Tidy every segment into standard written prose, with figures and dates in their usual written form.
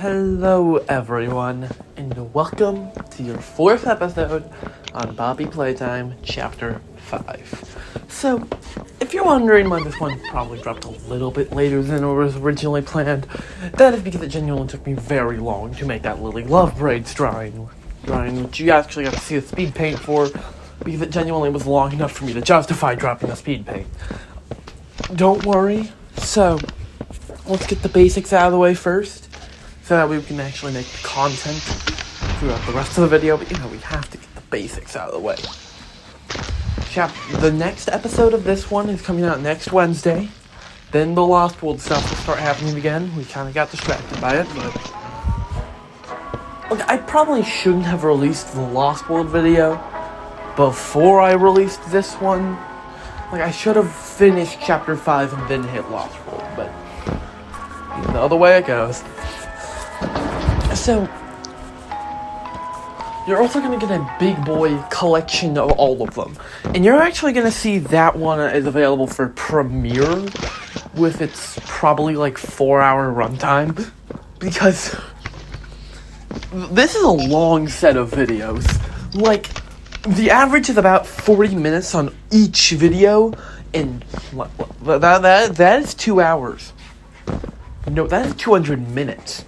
Hello everyone, and welcome to your 4th episode on Bobby Playtime, Chapter 5. So, if you're wondering why this one probably dropped a little bit later than it was originally planned, that is because it genuinely took me very long to make that Lily Love Braids drawing, which you actually got to see the speed paint for, because it genuinely was long enough for me to justify dropping the speed paint. Don't worry, so, let's get the basics out of the way first, so that we can actually make content throughout the rest of the video, but we have to get the basics out of the way. The next episode of this one is coming out next Wednesday. Then the Lost World stuff will start happening again. We kind of got distracted by it, but... Look, I probably shouldn't have released the Lost World video before I released this one. Like, I should have finished Chapter 5 and then hit Lost World, but... the other way it goes. So, you're also going to get a big boy collection of all of them. And you're actually going to see that one is available for premiere with its probably like 4-hour runtime. Because this is a long set of videos. Like, the average is about 40 minutes on each video. And that is 2 hours. No, that is 200 minutes.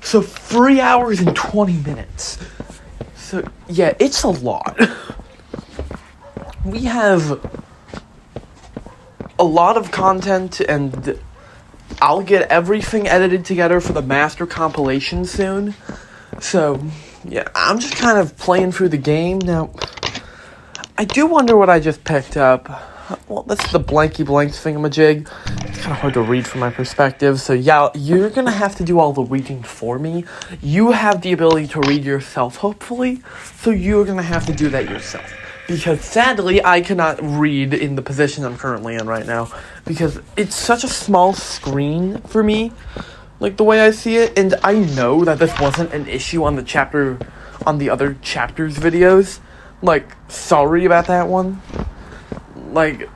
So 3 hours and 20 minutes. So, yeah, it's a lot. We have a lot of content, and I'll get everything edited together for the master compilation soon. So, yeah, I'm just kind of playing through the game. Now, I do wonder what I just picked up. Well, this is the blanky blanks thingamajig. It's kind of hard to read from my perspective, so yeah, you're gonna have to do all the reading for me. You have the ability to read yourself, hopefully, so you're gonna have to do that yourself. Because sadly, I cannot read in the position I'm currently in right now, because it's such a small screen for me, like the way I see it, and I know that this wasn't an issue on the other chapters videos. Like, sorry about that one. Like,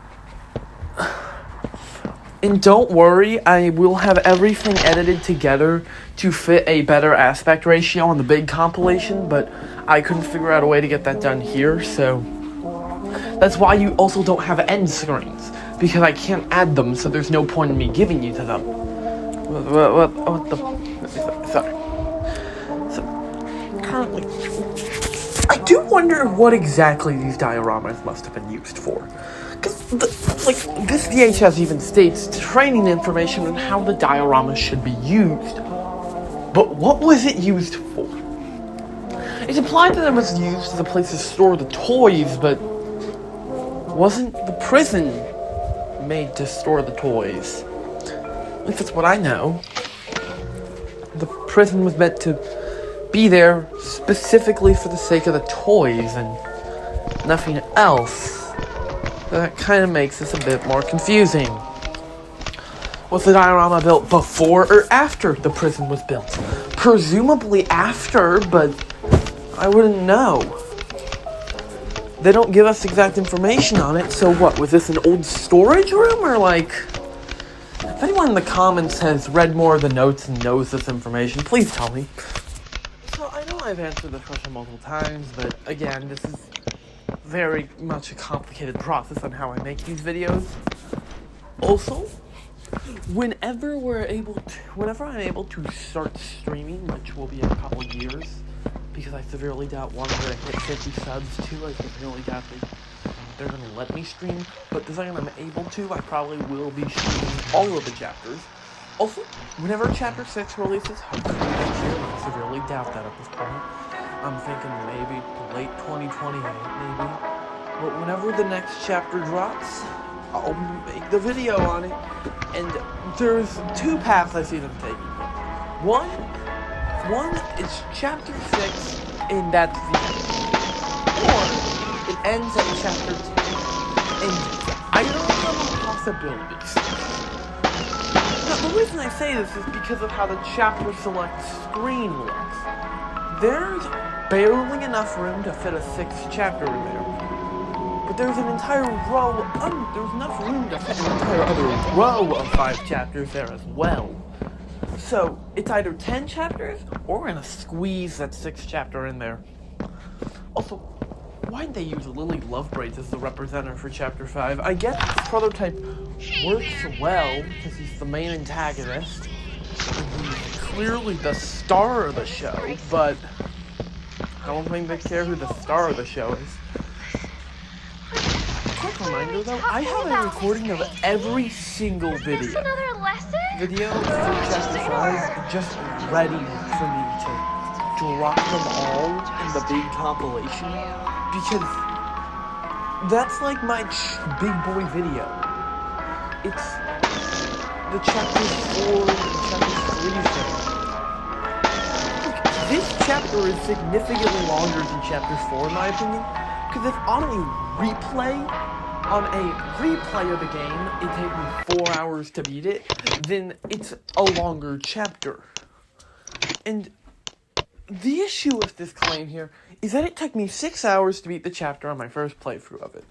and don't worry, I will have everything edited together to fit a better aspect ratio on the big compilation, but I couldn't figure out a way to get that done here, so that's why you also don't have end screens, because I can't add them, so there's no point in me giving you to them. What the... Sorry. So, currently... I do wonder what exactly these dioramas must have been used for. Because, this VHS even states training information on how the diorama should be used. But what was it used for? It's implied that it was used as a place to store the toys, but wasn't the prison made to store the toys? At least that's what I know. The prison was meant to be there specifically for the sake of the toys and nothing else. That kind of makes this a bit more confusing. Was the diorama built before or after the prison was built? Presumably after, but I wouldn't know. They don't give us exact information on it, so what, was this an old storage room, or like... If anyone in the comments has read more of the notes and knows this information, please tell me. So, I know I've answered this question multiple times, but again, this is very much a complicated process on how I make these videos. Also, whenever I'm able to start streaming, which will be in a couple of years, because I severely doubt once I hit 50 subs too, I severely doubt they're going to let me stream, but the second I'm able to, I probably will be streaming all of the chapters. Also, whenever Chapter 6 releases, hopefully next year, I severely doubt that at this point. I'm thinking maybe late 2028, maybe. But whenever the next chapter drops, I'll make the video on it. And there's 2 paths I see them taking. One is Chapter 6, and that's the end. Or it ends at Chapter 10. And I don't know the possibilities. Now, the reason I say this is because of how the chapter select screen looks. There's barely enough room to fit a 6th chapter in there. But there's an entire row, there's enough room to fit an entire other row of 5 chapters there as well. So, it's either 10 chapters, or we're gonna squeeze that 6th chapter in there. Also, why'd they use Lily Lovebraids as the representative for Chapter 5? I guess the prototype works well, because he's the main antagonist, and he's clearly the star of the show, but I don't think they care who the star of the show is. Quick reminder though, I have a recording of every single video for Chapter 5 just ready for me to drop them all in the big compilation, because that's like my big boy video. It's the Chapter 4 and Chapter 3 thing. Look, this chapter is significantly longer than Chapter 4 in my opinion, because if on a replay of the game, it takes me 4 hours to beat it, then it's a longer chapter. And the issue with this claim here is that it took me 6 hours to beat the chapter on my first playthrough of it.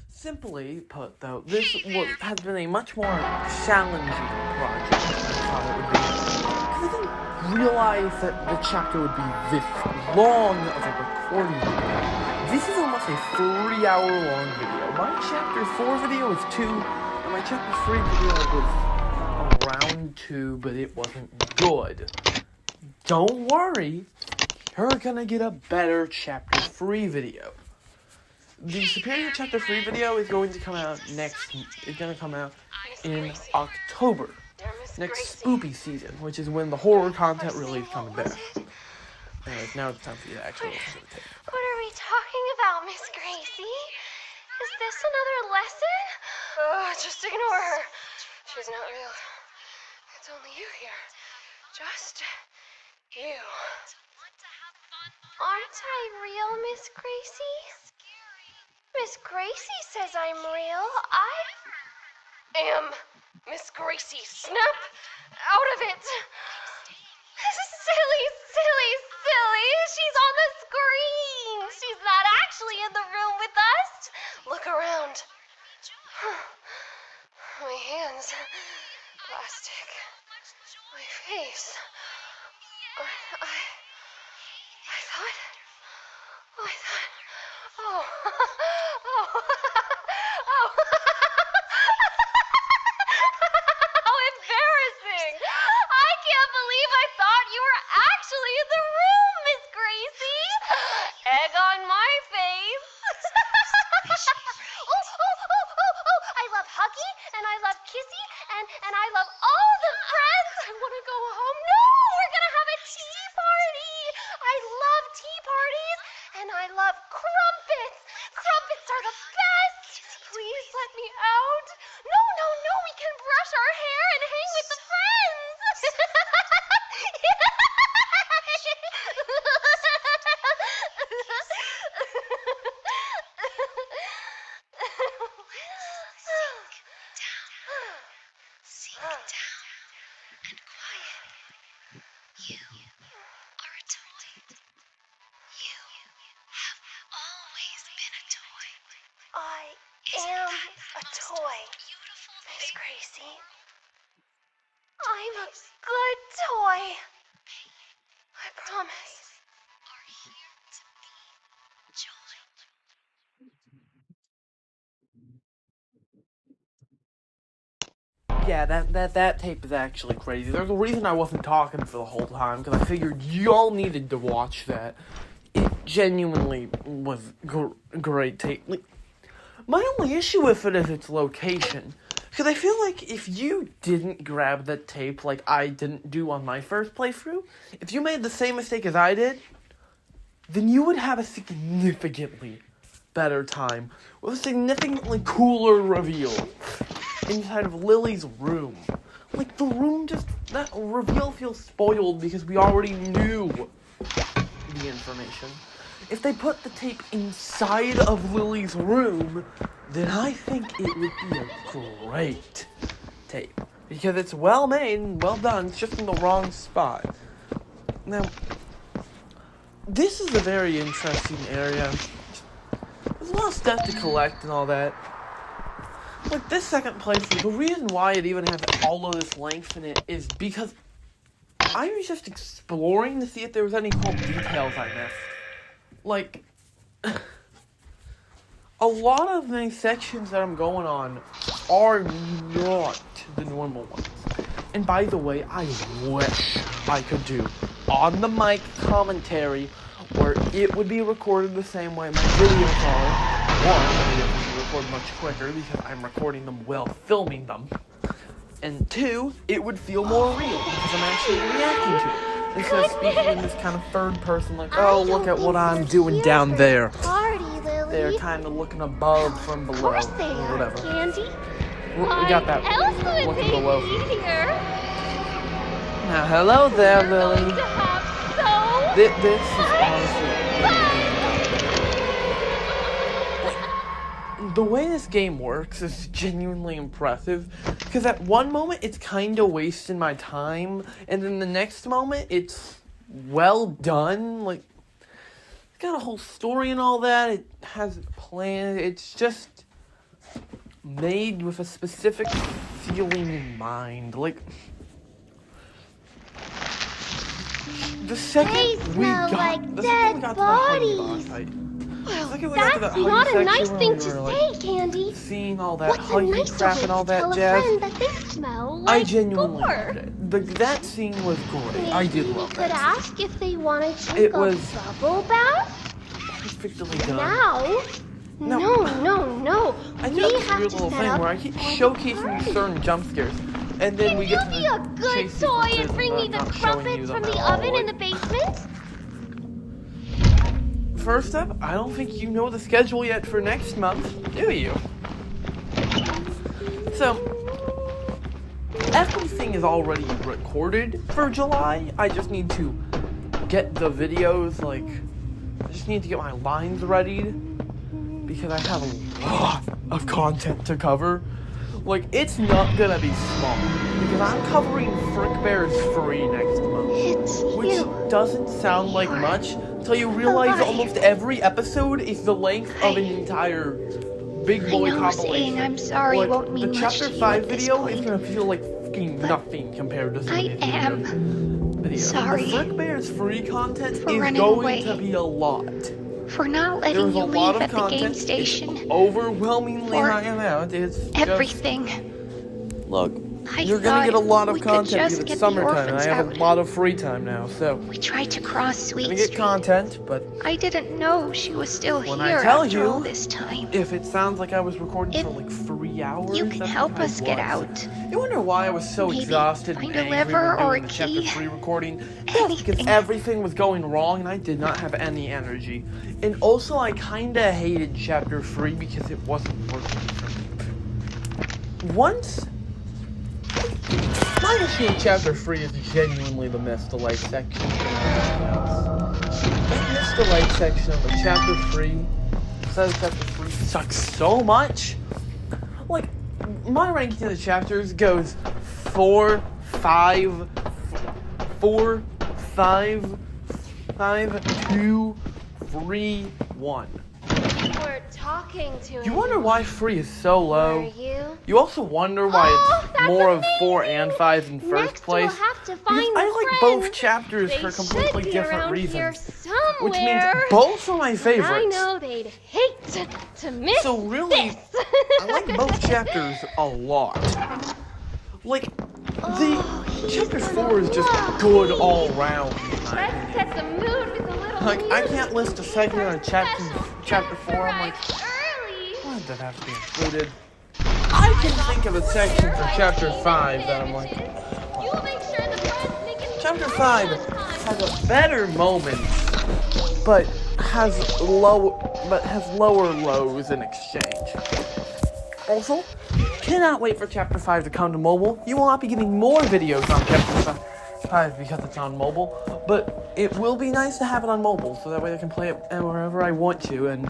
Simply put, though, this has been a much more challenging project than I thought it would be. Because I didn't realize that the chapter would be this long of a recording video. This is almost a 3-hour-long video. My Chapter 4 video was 2, and my Chapter 3 video was around 2, but it wasn't good. Don't worry, you're gonna get a better Chapter 3 video. The Superior Chapter 3 video is going to come out in October. Next spoopy season, which is when the horror content really is coming back. Anyways, now it's time for you to actually listen to the tape. What are we talking about, Miss Gracie? Is this another lesson? Just ignore her. She's not real. It's only you here. Just you. Aren't I real, Miss Gracie? Miss Gracie says I'm real. I am Miss Gracie. Snap out of it. Silly. She's on the screen. She's not actually in the room with us. Look around. My hands. Plastic. My face. I thought. Oh. How embarrassing. I can't believe I thought you were actually in the room, Miss Gracie. Egg on my face. I love Huggy, and I love Kissy, and I love all the friends. I want to go home. No, we're going to have a tea party. I love tea parties, and I love crumpets. Crumpets are the best. Please let me out. No, we can brush our hair and hang with the friends. Sink down and quiet. You are a toy. You have always been a toy. I am a toy, Miss Gracie. I'm a good toy. I promise. Are here to be joy. Yeah, that tape is actually crazy. There's a reason I wasn't talking for the whole time, because I figured y'all needed to watch that. It genuinely was great tape. Like, my only issue with it is its location. Because I feel like if you didn't grab the tape like I didn't do on my first playthrough, if you made the same mistake as I did, then you would have a significantly better time with a significantly cooler reveal inside of Lily's room. Like, the room that reveal feels spoiled because we already knew the information. If they put the tape inside of Lily's room, then I think it would be a great tape. Because it's well made and well done, it's just in the wrong spot. Now, this is a very interesting area. There's a lot of stuff to collect and all that. Like, this second playthrough, the reason why it even has all of this length in it is because I was just exploring to see if there was any cool details I missed. Like, a lot of the sections that I'm going on are not the normal ones. And by the way, I wish I could do on the mic commentary where it would be recorded the same way my videos are. One, my videos would be recorded much quicker because I'm recording them while filming them. And two, it would feel more real because I'm actually reacting to it. Instead of speaking in this kind of third person, like, oh, look at what I'm doing down there. Party, Lily. They're kind of looking above from below, Of course they or are, whatever. Candy. We got that else would looking they below. be here? Now, hello there, We're going Lily. to have so This is honestly... The way this game works is genuinely impressive, because at one moment it's kind of wasting my time, and then the next moment it's well done. Like, it's got a whole story and all that. It has a plan. It's just made with a specific feeling in mind. Like, the second They we smell got like the second we dead got to the honey bodies. box fight. Well, that's not a nice thing to say, Candy. Seeing all that What's a huggy nicer crap way and all to that tell a jazz, friend that they smell like I genuinely gore? loved it. That scene was great. I did love We could that. ask if they want to take It a was bubble bath. Perfectly done. Now? No. No. I We know it's a have weird to little set thing up where I keep for the showcasing party. certain jump scares, and then we Can get you to be a good chase toy sequences and bring me the not showing you crumpets them from the at all. oven in the Like, basement? first up, I don't think you know the schedule yet for next month, do you? So, everything is already recorded for July. I just need to get the videos, like, I just need to get my lines ready, because I have a lot of content to cover. Like, it's not gonna be small, because I'm covering Frick Bear's Free next month. It's Which you. doesn't sound like You're much until you realize alive. almost every episode is the length of an entire Big Boy know compilation. saying I'm sorry Like, won't mean the much chapter to you 5 at this video is point. gonna feel like fucking nothing compared to some I of these am videos. sorry The Frick Bear's Free content for is running going away. to be a lot. for not letting There's a you lot leave of at the game content. station. It's overwhelmingly For high amount. It's just, Everything. look, I you're gonna get a thought lot of we could content just because get it's the summertime and I orphans have a out. lot of free time now, so We tried to cross Sweet gonna get Street. content, but I didn't know she was still When I here tell after you- all this time. if it sounds like I was recording If for like 3 hours, You can that's help what I us get was. out. You wonder why I was so Maybe exhausted and find a angry lever when or doing a the chapter key. 3 recording? That's because Anything. everything was going wrong and I did not have any energy. And also I kinda hated chapter 3 because it wasn't working for me. Once my issue with chapter 3 is genuinely the Mr. Light section. The Mr. Light section of the chapter 3 says chapter 3 sucks so much. Like, my ranking of the chapters goes 4, 5, 4, 5, 2, 3, 1. We're talking to You wonder why 3 is so Are low? you? You also wonder why Oh, it's that's more of 4 amazing. and 5 in first Next place. we'll have to Because find I the like friends. both chapters They for should completely be different around here reasons. somewhere. Which means both are my favorites. I know they'd hate to miss So really, this. I like both chapters a lot. Like, chapter 4 is just good all round. in my Let's opinion. set the mood with a little Like, I music. can't list a segment on chapter 4. I'm like, early. why did that have to be included? I can think of a section for chapter 5 that I'm like, You'll make sure the friends make it chapter 5 has a better moment, but has lower lows in exchange. Also, cannot wait for chapter 5 to come to mobile. You will not be getting more videos on chapter 5 because it's on mobile, but it will be nice to have it on mobile so that way I can play it wherever I want to and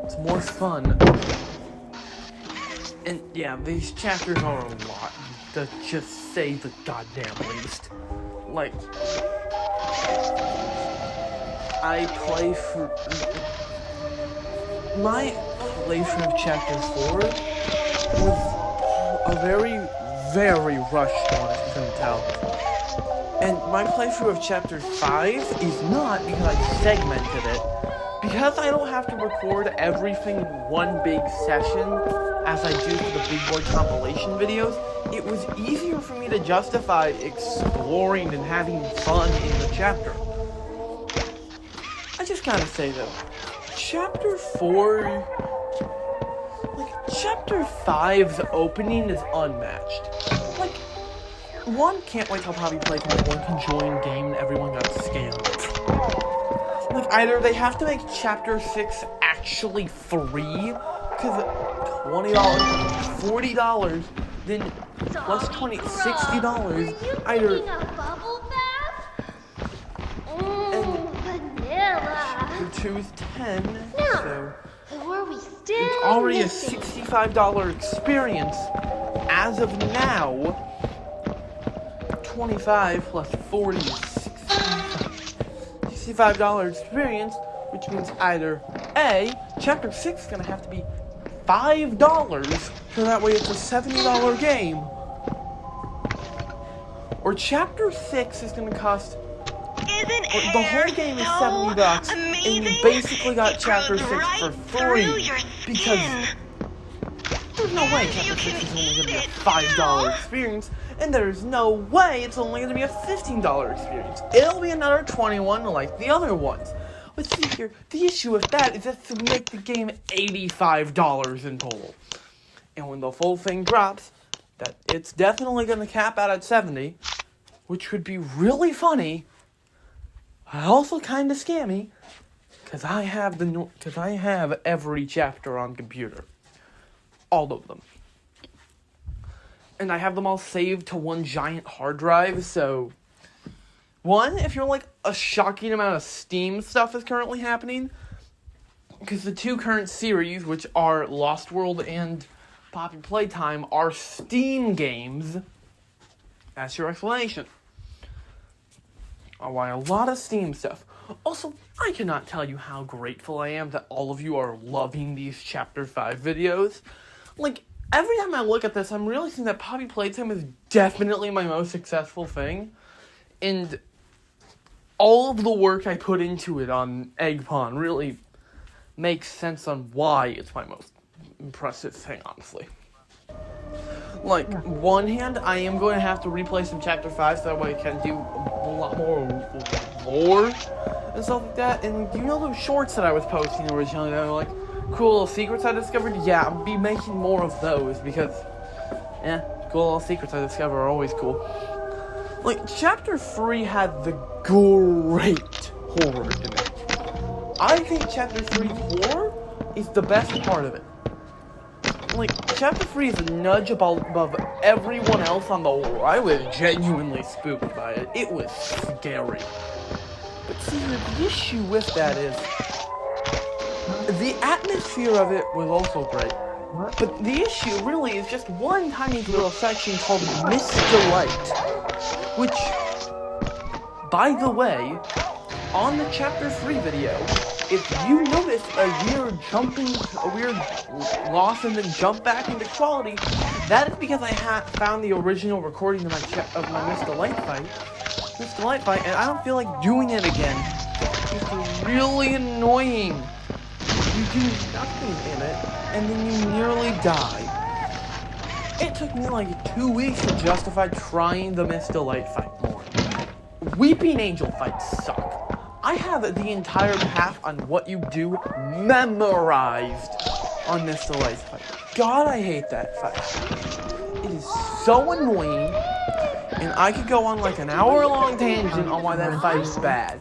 it's more fun. And yeah, these chapters are a lot, to just say the goddamn least. Like, I play for... My playthrough of chapter 4 was a very, very rushed one, as you can tell. And my playthrough of Chapter 5 is not because I segmented it. Because I don't have to record everything in one big session, as I do for the Big Boy compilation videos, it was easier for me to justify exploring and having fun in the chapter. I just gotta say though, Chapter 4... Chapter 5's opening is unmatched. One, can't wait till Poppy Playtime 1 can join game and everyone got scammed. Either they have to make Chapter 6 actually free, because $20, $40, then plus $20, $60, either... A bubble bath? And Vanilla. Chapter 2's $10, so... Who are we still It's already a missing? $65 experience as of now. 25 plus 40 is $65 experience, which means either A, Chapter 6 is going to have to be $5, so that way it's a $70 game, or Chapter 6 is going to cost... the whole game is $70, and you basically got Chapter 6 for free, because there's no way Chapter 6 is only going to be a $5 experience, and there's no way it's only going to be a $15 experience. It'll be another $21 like the other ones. But see here, the issue with that is that's to make the game $85 in total. And when the full thing drops, that it's definitely going to cap out at $70, which would be really funny, but also kind of scammy, because I have every chapter on computer. All of them. And I have them all saved to one giant hard drive, so... One, if you're like, a shocking amount of Steam stuff is currently happening, because the two current series, which are Lost World and Poppy Playtime, are Steam games. That's your explanation. Why a lot of Steam stuff. Also, I cannot tell you how grateful I am that all of you are loving these Chapter 5 videos. Every time I look at this, I'm realizing that Poppy Playtime is definitely my most successful thing. And all of the work I put into it on Egg Pond really makes sense on why it's my most impressive thing, honestly. One hand, I am going to have to replay some Chapter 5 so that way I can do a lot more lore and stuff like that. And you know those shorts that I was posting originally that were cool little secrets I discovered? Yeah, I'll be making more of those because, cool little secrets I discover are always cool. Chapter 3 had the great horror in it. I think Chapter 3's horror is the best part of it. Chapter 3 is a nudge above everyone else on the horror. I was genuinely spooked by it. It was scary. But see, the issue with that is, the atmosphere of it was also great. But the issue really is just one tiny little section called Miss Delight. Which, by the way, on the Chapter 3 video, if you notice a weird loss and then jump back into quality, that is because I found the original recording of my Miss Delight fight, and I don't feel like doing it again. It's really annoying. You do nothing in it, and then you nearly die. It took me 2 weeks to justify trying the Miss Delight fight more. Weeping Angel fights suck. I have the entire path on what you do memorized on Miss Delight's fight. God, I hate that fight. It is so annoying, and I could go on an hour-long tangent on why that fight is bad.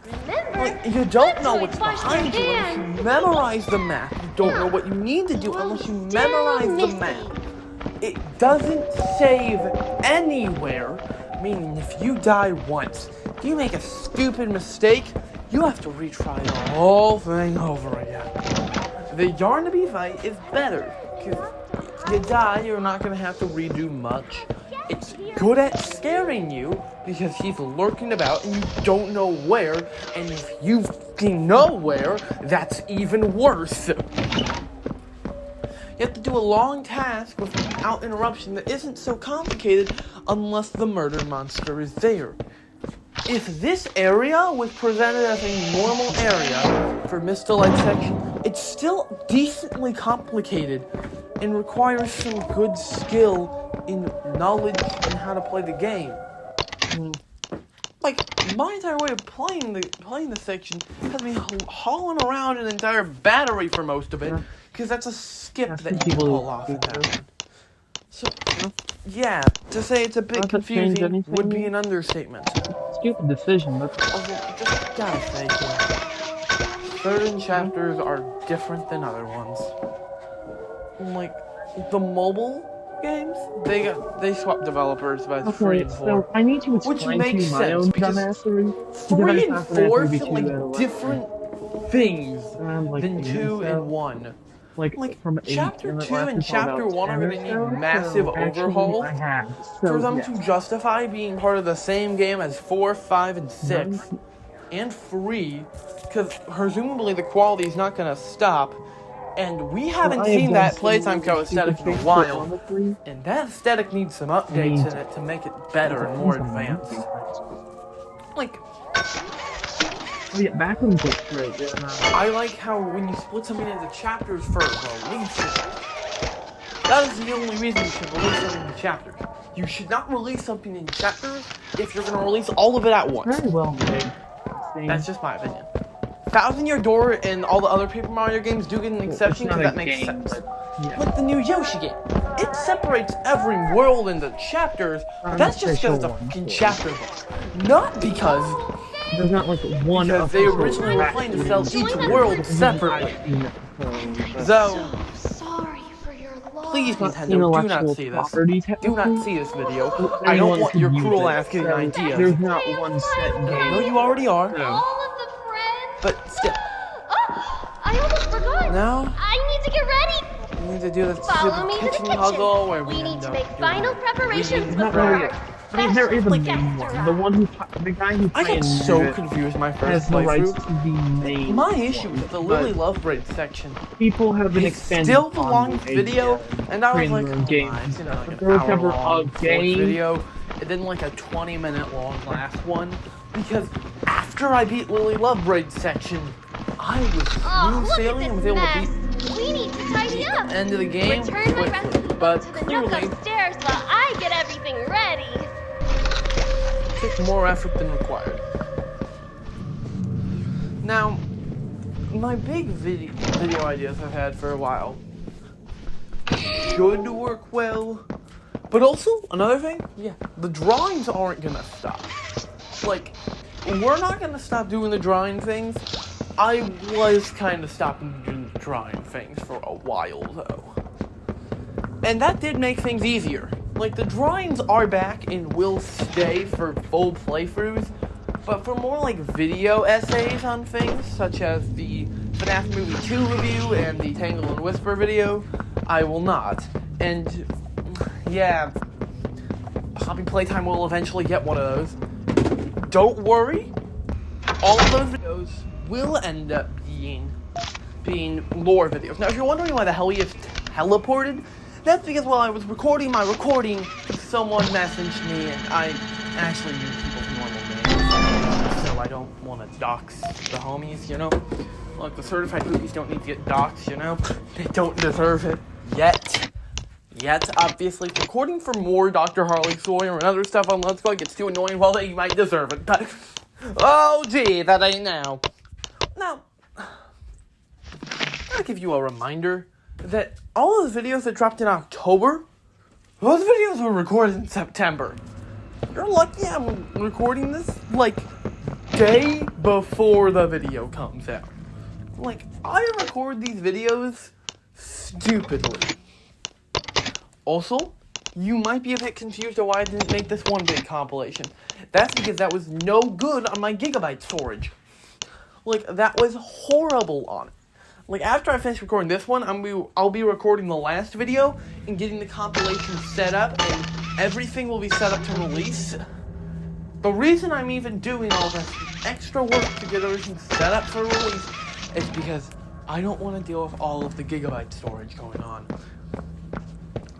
You don't know what's behind you unless you memorize the map. You don't know what you need to do unless you memorize the map. It doesn't save anywhere, meaning if you die once, if you make a stupid mistake, you have to retry the whole thing over again. The Yarnaby fight is better, because if you die, you're not going to have to redo much. It's good at scaring you, because he's lurking about and you don't know where, and if you know where, that's even worse. You have to do a long task without interruption that isn't so complicated unless the murder monster is there. if this area was presented as a normal area for Mr. Light section, it's still decently complicated and requires some good skill in knowledge and how to play the game. Like, my entire way of playing the section has me hauling around an entire battery for most of it, because that's a skip that you can pull off in that one. So, yeah, to say it's a bit confusing would be an understatement. Stupid decision, but Also, just gotta say, yeah, certain chapters are different than other ones. Like, the mobile games, they swapped developers by 3 and 4. so I need to Which explain makes to my sense, own because dumbassery. 3 and 4 be feel too like bad. different things Like than 2 so, and 1. Like from Chapter 2 8 and Chapter 1 are going to need massive overhauls for them to justify being part of the same game as 4, 5, and 6, and 3, because presumably the quality is not going to stop, and we haven't seen that Playtime Co. aesthetic in a while, and that aesthetic needs some updates in it to make it better and more advanced. Like, oh yeah, Backrooms looks great. Yeah, I like how when you split something into chapters for release, that is the only reason you should release something in chapters. You should not release something in chapters if you're going to release all of it at once. very well made. That's just my opinion. Thousand Year Door and all the other Paper Mario games do get an exception because that makes sense. Yeah. Like the new Yoshi game. It separates every world into chapters, but that's just because it's a fucking chapter book. Not because There's not like one Because they official originally were track planning to in sell the each game. world separately. So, So sorry for your loss. please, Not Nintendo, do intellectual not see this. property, Do not technically. see this video. Anyone I don't want can your use cruel it, ass getting so ideas. There's not one set game. No, you already are. No. All of the friends. But still, Oh, I almost forgot. now I need to get ready. we need to do this Follow me stupid to the kitchen puzzle kitchen. where We we need end to up make doing final it. preparations Not before really. our I mean, there is a special main guest one. The one who, the guy who I got so confused my has first the rights playthrough. to the main. My issue with the Lily Lovebraid section People have been It's expanding still the upon longest the video, and I was creating like, their own oh, games. nice, you know, like But an there was never hour-long a game. video, and then like a 20-minute long last one, because after I beat Lily Lovebraid section, I was Oh, smooth look sailing at and was this able to mess. beat We need to tidy the up. end of the game Return my recipe quickly, book but to the nook clearly upstairs while I get everything ready. it took more effort than required. Now, my big video ideas I've had for a while should work well, but also, another thing, yeah, the drawings aren't gonna stop. Like, we're not gonna stop doing the drawing things. I was kind of stopping doing the drawing things for a while, though. And that did make things easier. Like, the drawings are back and will stay for full playthroughs, but for more, like, video essays on things, such as the FNAF Movie 2 review and the Tangle and Whisper video, I will not. And, yeah, Hobby Playtime will eventually get one of those. Don't worry, all of those videos will end up being lore videos. Now, if you're wondering why the hell he is teleported, that's because while I was recording my recording, someone messaged me, and I actually use people's normal names, so I don't want to dox the homies, you know? Like, the certified cookies don't need to get doxed, you know? They don't deserve it. Yet, obviously, recording for more Dr. Harley Sawyer and other stuff on Let's Go gets too annoying, well, they might deserve it, but... Oh, gee, that ain't now. Now, I'll give you a reminder that all those videos that dropped in October, those videos were recorded in September. You're lucky I'm recording this, like, day before the video comes out. Like, I record these videos stupidly. Also, you might be a bit confused on why I didn't make this one big compilation. That's because that was no good on my gigabyte storage. Like, that was horrible on it. Like, after I finish recording this one, I'll be recording the last video and getting the compilation set up, and everything will be set up to release. The reason I'm even doing all this extra work to get everything set up for release is because I don't want to deal with all of the gigabyte storage going on.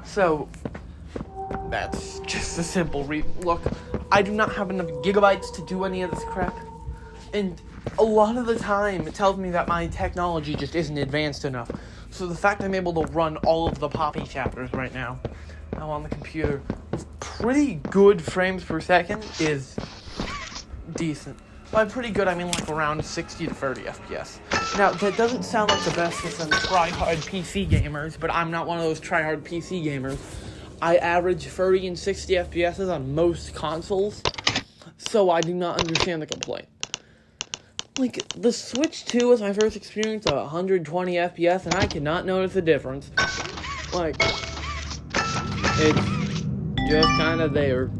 So, that's just a simple look. I do not have enough gigabytes to do any of this crap. And a lot of the time, it tells me that my technology just isn't advanced enough. So the fact I'm able to run all of the Poppy chapters right now on the computer with pretty good frames per second is decent. By pretty good, I mean like around 60 to 30 FPS. Now, that doesn't sound like the best for some try-hard PC gamers, but I'm not one of those try-hard PC gamers. I average 30 and 60 FPS on most consoles, so I do not understand the complaint. Like, the Switch 2 was my first experience of 120 FPS, and I cannot notice a difference. Like, it's just kind of there.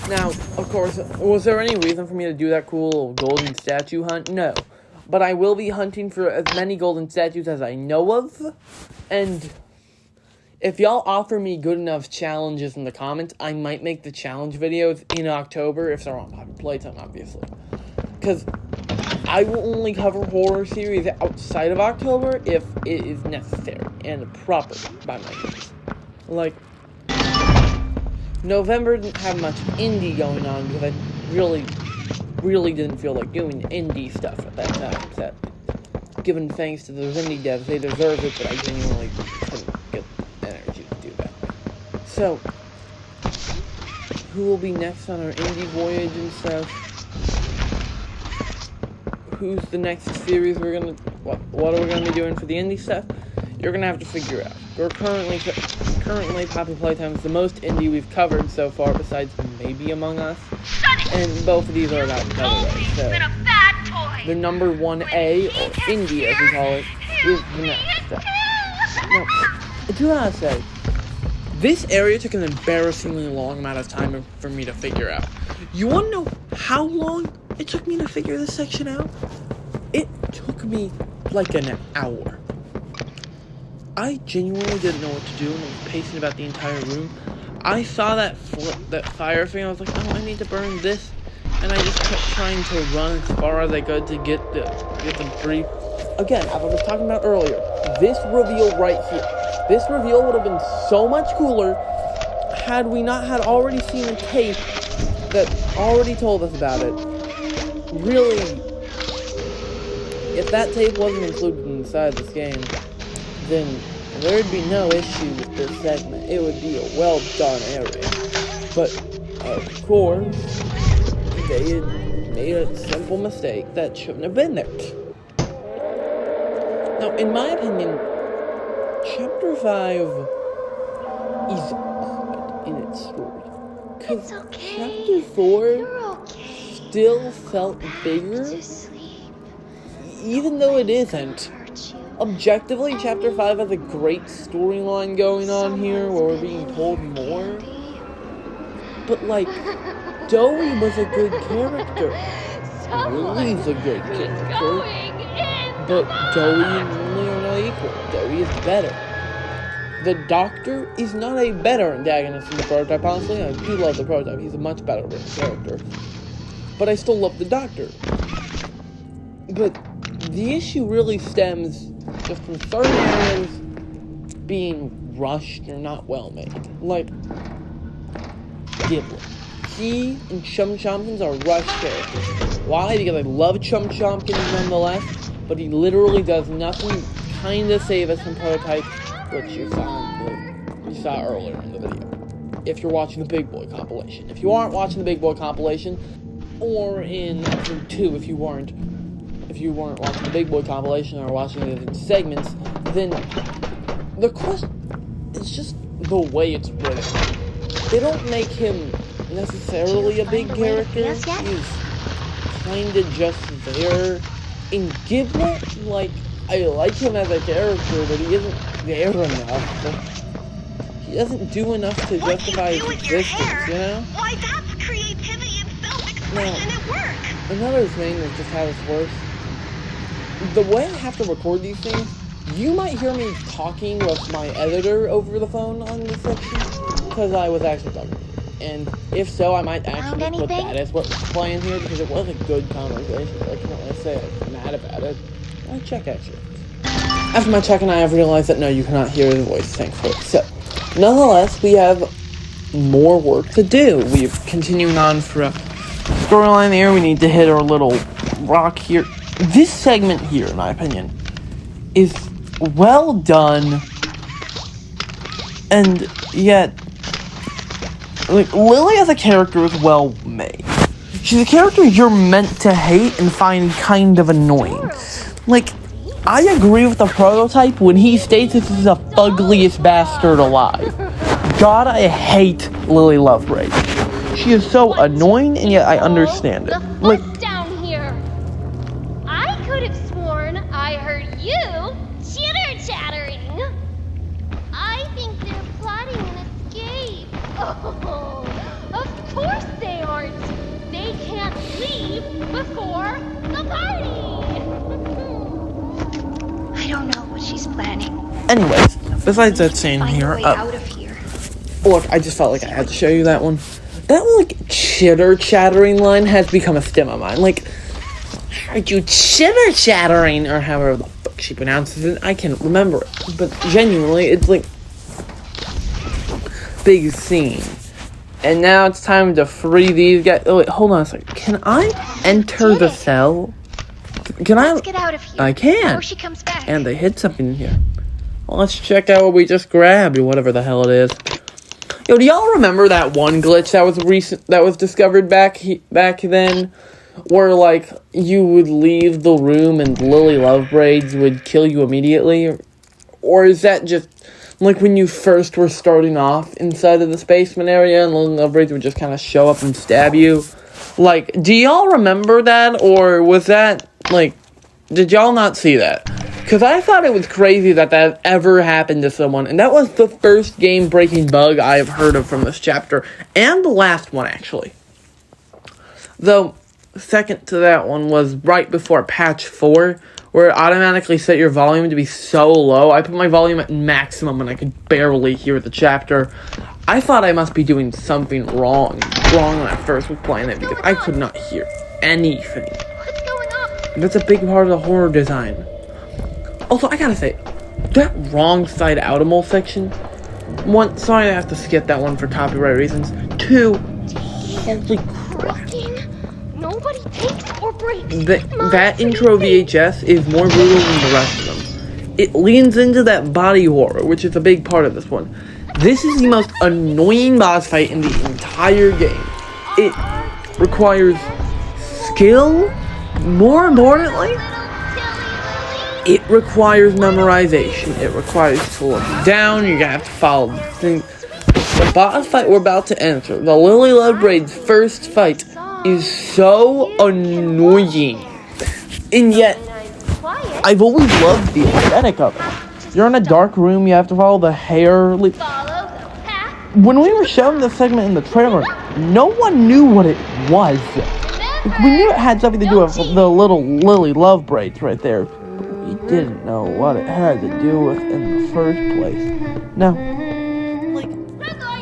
Now, of course, was there any reason for me to do that cool golden statue hunt? No. But I will be hunting for as many golden statues as I know of, and if y'all offer me good enough challenges in the comments, I might make the challenge videos in October, if they're on Poppy Playtime, obviously. Because I will only cover horror series outside of October if it is necessary and proper by my means. Like, November didn't have much indie going on because I really didn't feel like doing indie stuff at that time. So, given thanks to those indie devs, they deserve it, but I genuinely couldn't get energy to do that. So, who will be next on our indie voyage and stuff? Who's the next series we're gonna... What are we gonna be doing for the indie stuff? You're gonna have to figure out. We're currently Poppy Playtime is the most indie we've covered so far, besides maybe Among Us. And both of these are about the other way, so the number 1A, or indie as we call it, is the next step. Now, I do gotta say, this area took an embarrassingly long amount of time for me to figure out. You wanna know how long it took me to figure this section out? It took me like an hour. I genuinely didn't know what to do and I was pacing about the entire room. I saw that fire thing, I was like, oh, I need to burn this. And I just kept trying to run as far as I could to get them free. Again, as I was talking about earlier, this reveal right here. This reveal would have been so much cooler had we not had already seen a tape that already told us about it. Really, if that tape wasn't included inside this game, then there'd be no issue with this segment. It would be a well-done area. But, of course, they had made a simple mistake that shouldn't have been there. Now, in my opinion, Chapter 5 is odd in its story. Because Chapter 4 still felt bigger, even though it isn't. Objectively, Chapter 5 has a great storyline going on here, where we're being told more. But, like, Dowie was a good character. Lily's a good character. But Dowie and Lily are not equal. Dowie is better. The Doctor is not a better antagonist than the Prototype, honestly. I do love the Prototype. He's a much better written character. But I still love the Doctor. But the issue really stems just from certain areas being rushed or not well made. Like Giblet. He and Chum Chompkins are rushed characters. Why? Because I love Chum Chompkins nonetheless, but he literally does nothing kinda save us from Prototype, which you saw earlier in the video. If you're watching the Big Boy compilation. If you aren't watching the Big Boy compilation, or in episode 2 if you weren't watching the Big Boy compilation or watching it in segments, then the question is just the way it's written. They don't make him necessarily a big character. He's kinda just there. In Giblet, like, I like him as a character, but he isn't there enough. He doesn't do enough to justify his existence, you know? Why, that's creativity and self-expression at work. Another thing that's just how this works, the way I have to record these things, you might hear me talking with my editor over the phone on this section, because I was actually talking. And if so, I might actually put that as what's playing here, because it was a good conversation. I can't really say I'm mad about it. I check actually. After my check, and I have realized that no, you cannot hear his voice, thankfully. So, nonetheless, we have more work to do. We're continuing on for a storyline there. We need to hit our little rock here. This segment here, in my opinion, is well done, and yet, like, Lily as a character is well made. She's a character you're meant to hate and find kind of annoying. Like, I agree with the prototype when he states this is the ugliest bastard alive. God, I hate Lily Lovebraid. She is so annoying, and yet I understand it. Like, down here. I could have sworn I heard you chitter-chattering. I think they're plotting an escape. Oh, of course they aren't. They can't leave before the party. I don't know what she's planning. anyways, besides that scene Find a here, way out of here. look, I just felt like I had to show you that one. That, like, chitter-chattering line has become a stem of mine. Like, aren't you chitter-chattering? Or however the fuck she pronounces it. I can't remember it. But genuinely, it's, like, big scene. And now it's time to free these guys. Oh, wait, hold on a second. Can I enter the cell? Can Let's get out of here. I can. Before she comes back. And they hid something in here. Well, let's check out what we just grabbed, or whatever the hell it is. Yo, do y'all remember that one glitch that was discovered back then? Where, like, you would leave the room and Lily Lovebraids would kill you immediately? Or is that just, like, when you first were starting off inside of the basement area and Lily Lovebraids would just kind of show up and stab you? Like, do y'all remember that? Or was that, like, did y'all not see that? Because I thought it was crazy that ever happened to someone. And that was the first game-breaking bug I have heard of from this chapter. And the last one, actually. Though, second to that one was right before patch 4, where it automatically set your volume to be so low. I put my volume at maximum and I could barely hear the chapter. I thought I must be doing something wrong when I first was playing it, because I could not hear anything. What's going on? That's a big part of the horror design. Also, I gotta say, that wrong side Outimal section, one, sorry I have to skip that one for copyright reasons. 2, holy crap. Nobody takes or breaks. That intro VHS is more brutal than the rest of them. It leans into that body horror, which is a big part of this one. This is the most annoying boss fight in the entire game. It requires skill, more importantly, it requires memorization. It requires to look down. You're gonna have to follow the thing. The boss fight we're about to enter, the Lily Lovebraid's first fight, is so annoying. And yet, I've always loved the aesthetic of it. You're in a dark room. You have to follow the hair. Like, when we were shown this segment in the trailer, no one knew what it was. Like, we knew it had something to do with the little Lily Lovebraids right there. We didn't know what it had to do with in the first place. Now, like,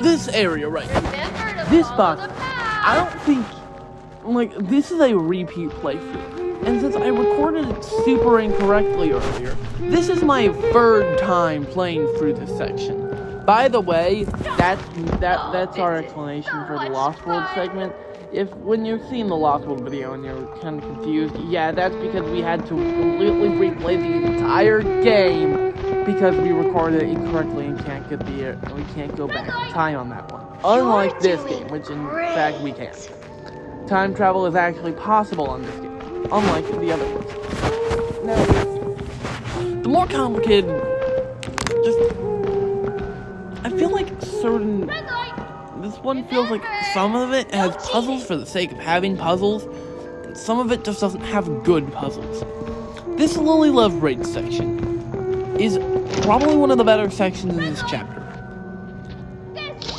this area right here, this box, I don't think, like, this is a repeat playthrough. And since I recorded it super incorrectly earlier, this is my third time playing through this section. By the way, that's our explanation for the Lost World segment. When you're seeing the Lost World video and you're kind of confused, yeah, that's because we had to completely replay the entire game because we recorded it incorrectly and we can't go back in time on that one. Unlike this game, which in fact we can. Time travel is actually possible on this game, unlike the other ones. Now, the more complicated, I feel like this one feels like some of it has puzzles for the sake of having puzzles, and some of it just doesn't have good puzzles. This Lily Lovebraid section is probably one of the better sections in this chapter.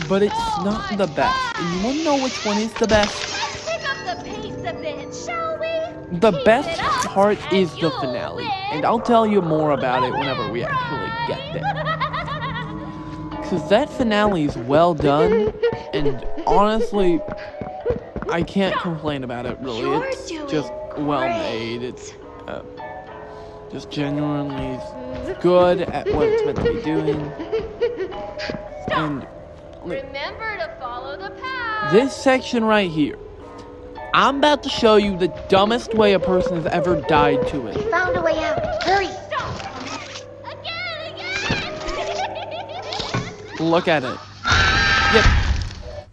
But it's not the best. And you wanna know which one is the best? The best part is the finale, and I'll tell you more about it whenever we actually get there. Because that finale is well done, and honestly, I can't complain about it, really. It's just well made. It's just genuinely good at what it's meant to be doing. And Remember to follow the path. This section right here. I'm about to show you the dumbest way a person has ever died to it. Found a way out. Hurry. Again. Look at it. Yep.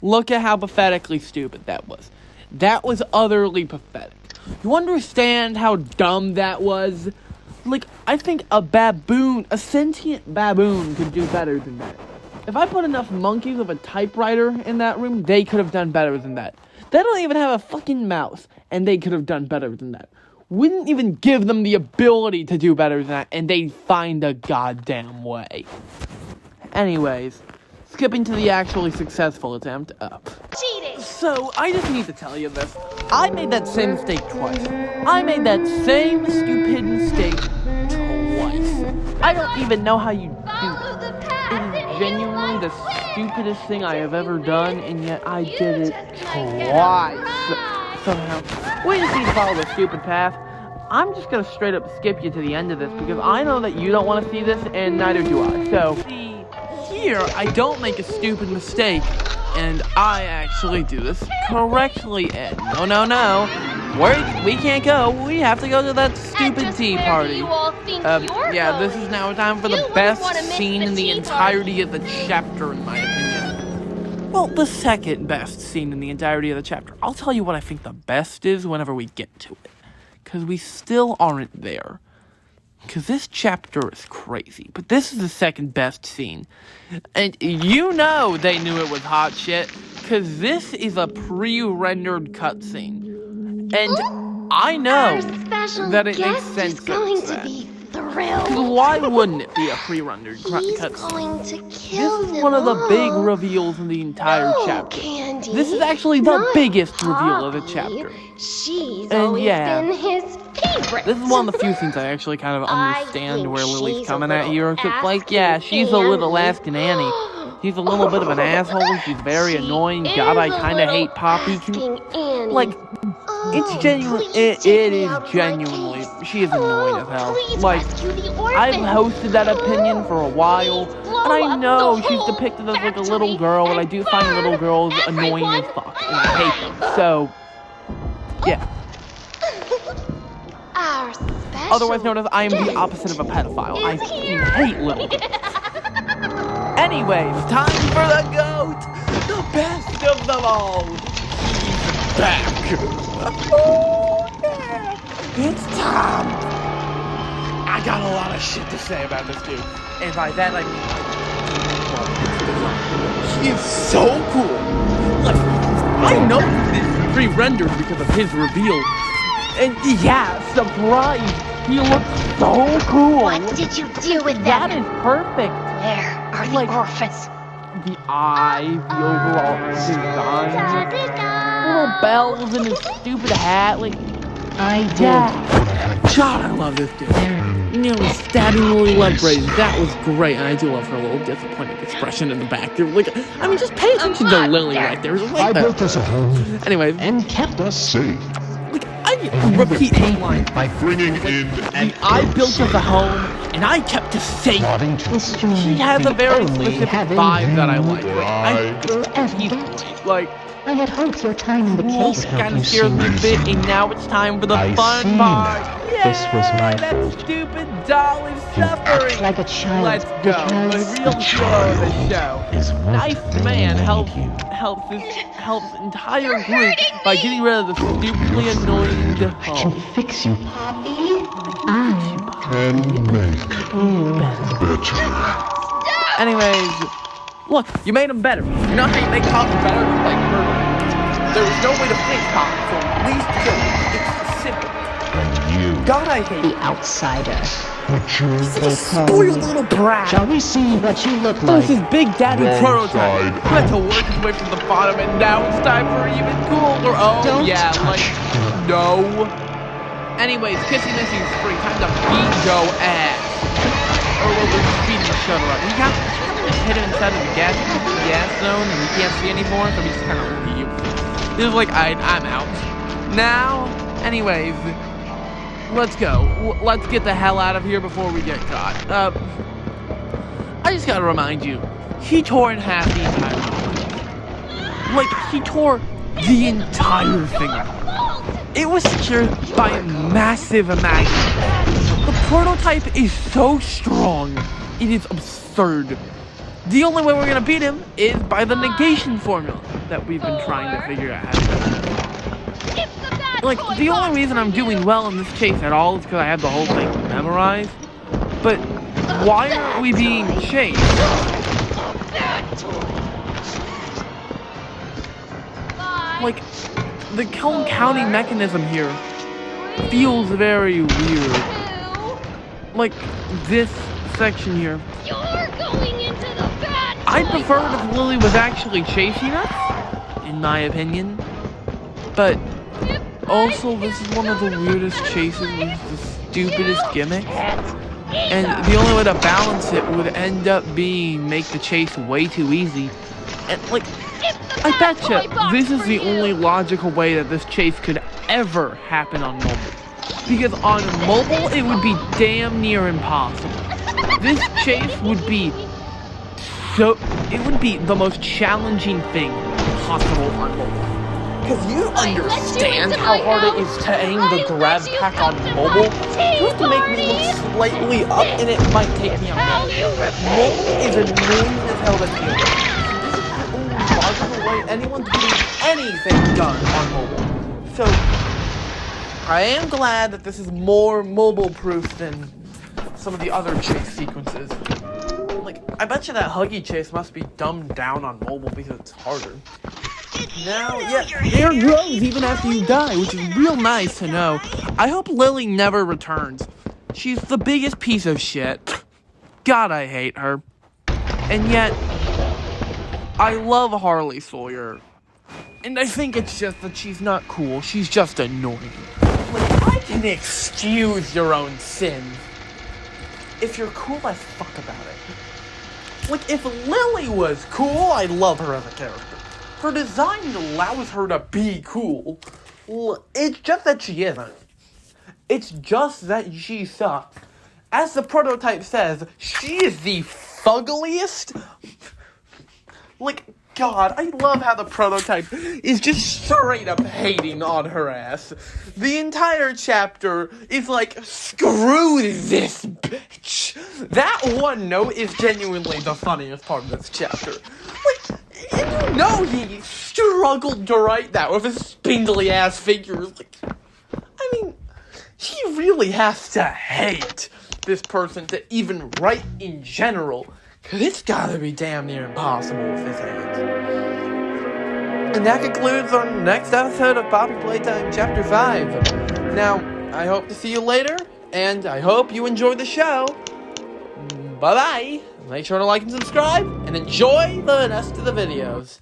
Look at how pathetically stupid that was. That was utterly pathetic. You understand how dumb that was? Like, I think a sentient baboon could do better than that. If I put enough monkeys with a typewriter in that room, they could have done better than that. They don't even have a fucking mouse, and they could have done better than that. Wouldn't even give them the ability to do better than that, and they'd find a goddamn way. Anyways, skipping to the actually successful attempt up. Cheating. So, I just need to tell you this. I made that same mistake twice. I made that same stupid mistake twice. I don't even know how you do Follow that. the path. It is genuinely the stupidest thing I have ever done, and yet I did it twice. Somehow. We just need to follow the stupid path. I'm just gonna straight up skip you to the end of this, because I know that you don't want to see this, and neither do I. So, here, I don't make a stupid mistake, and I actually do this correctly, Ed. No. We can't go. We have to go to that stupid tea party. Yeah, this is now time for the best scene in the entirety of the chapter, in my opinion. Well, the second best scene in the entirety of the chapter. I'll tell you what I think the best is whenever we get to it. Because we still aren't there. Because this chapter is crazy. But this is the second best scene. And you know they knew it was hot shit. Because this is a pre-rendered cutscene. And I know that it makes sense that going it's to that. be thrilled. Why wouldn't it be a pre-rendered cutscene? Going to kill This is one of the big all. reveals in the entire chapter. Candy. This is actually the Not biggest reveal of the Poppy. chapter. She's And always yeah. been his favorite. This is one of the few things I actually kind of I understand think where Lily's she's a coming at little here. Cause like, yeah, she's a little asking Askin Annie. She's a little bit of an asshole. She's very annoying. God, I kind of hate Poppy. Like, it's genuine. It is genuinely. She is annoying as hell. Like, I've hosted that opinion for a while, and I know she's depicted as like a little girl, and I do find little girls annoying as fuck, and I hate them. So, yeah. Otherwise known as I am the opposite of a pedophile. I fucking hate little girls. Anyways, time for the GOAT! The best of them all! He's back! Oh, yeah! It's Tom! I got a lot of shit to say about this dude. And by that I mean, he is so cool! Like, I know this is pre-rendered because of his reveal. And yeah, surprise! He looks so cool! What did you do with That them? is perfect! Where are the Like- orphans? The eye, the overall design, little bells and his stupid hat, like, yeah. God, I love this dude. Nearly stabbing Lily Ledbury, that was great, and I do love her little disappointed expression in the back there. Like, I mean, just pay attention to Lily right there. Like I built us a home Anyways, and kept us safe. like, I repeat this line. By bringing in an I built us a home, and I kept us safe. plotting to She has a very specific vibe that I like. He's like, I had hoped your time in the Wolf case kind of you scares me a see bit, and now it's time for the I fun see part. now. Yay! This was my That fault. stupid doll is suffering. like a child Let's go. because The real hero of the show. is what Nice man they helps need you. helps entire group by getting rid of the stupidly annoying can hole. fix you. And make better. Anyways, look, you made him better. You know how you make Poppy better? Like murder. There was no way to fix Poppy, so at least kill him. It's simple. And you, God, I hate The outsider. but you're the spoiled little brat. Shall we see what you look That was like? his Big Daddy Wrong prototype. side. He had to work his way from the bottom, and now it's time for even cooler. Oh, Don't yeah, touch like, no. Anyways, Kissy Missy's free. Time to beat Joe ass. Or will we speed the shuttle up? We can't just hit him inside of the gas zone, and we can't see anymore, so we just kind of leave. This is like, I'm out. Now, anyways, let's go. Let's get the hell out of here before we get caught. I just gotta remind you, he tore in half the entire box. Like, he tore the entire thing off. It was secured by a massive magnet. The prototype is so strong, it is absurd. The only way we're gonna beat him is by the negation formula that we've been trying to figure out how to do. Like, the only reason I'm doing well in this chase at all is because I have the whole thing memorized. But why aren't we being chased? Like, the whole counting mechanism here feels very weird. Like, this section here. I'd prefer it if Lily was actually chasing us, in my opinion. But also, this is one of the weirdest chases with the stupidest gimmick. And the only way to balance it would end up being make the chase way too easy. And like, I betcha this is the only logical way that this chase could ever happen on mobile. Because on mobile, it would be damn near impossible. This chase would be it would be the most challenging thing possible on mobile. Because you understand how hard it is to aim the grab pack on mobile. You have to make me look slightly up, and it might take me a minute. Mobile is annoying as hell to deal with. This is the only logical way anyone's getting anything done on mobile. So, I am glad that this is more mobile-proof than some of the other chase sequences. Like, I bet you that Huggy chase must be dumbed down on mobile because it's harder. Now, yeah, there grows even after you die, which is real nice to know. I hope Lily never returns. She's the biggest piece of shit. God, I hate her. And yet, I love Harley Sawyer. And I think it's just that she's not cool, she's just annoying. Like, I can excuse your own sins if you're cool as fuck about it. Like, if Lily was cool, I'd love her as a character. Her design allows her to be cool. It's just that she isn't. It's just that she sucks. As the prototype says, she is the fuggliest. Like, God, I love how the prototype is just straight up hating on her ass. The entire chapter is like, screw this bitch. That one note is genuinely the funniest part of this chapter. Like, you know he struggled to write that with his spindly ass figures. Like, I mean, he really has to hate this person to even write in general. Because it's gotta be damn near impossible with his hands. And that concludes our next episode of Poppy Playtime Chapter 5. Now, I hope to see you later, and I hope you enjoy the show. Bye-bye. Make sure to like and subscribe, and enjoy the rest of the videos.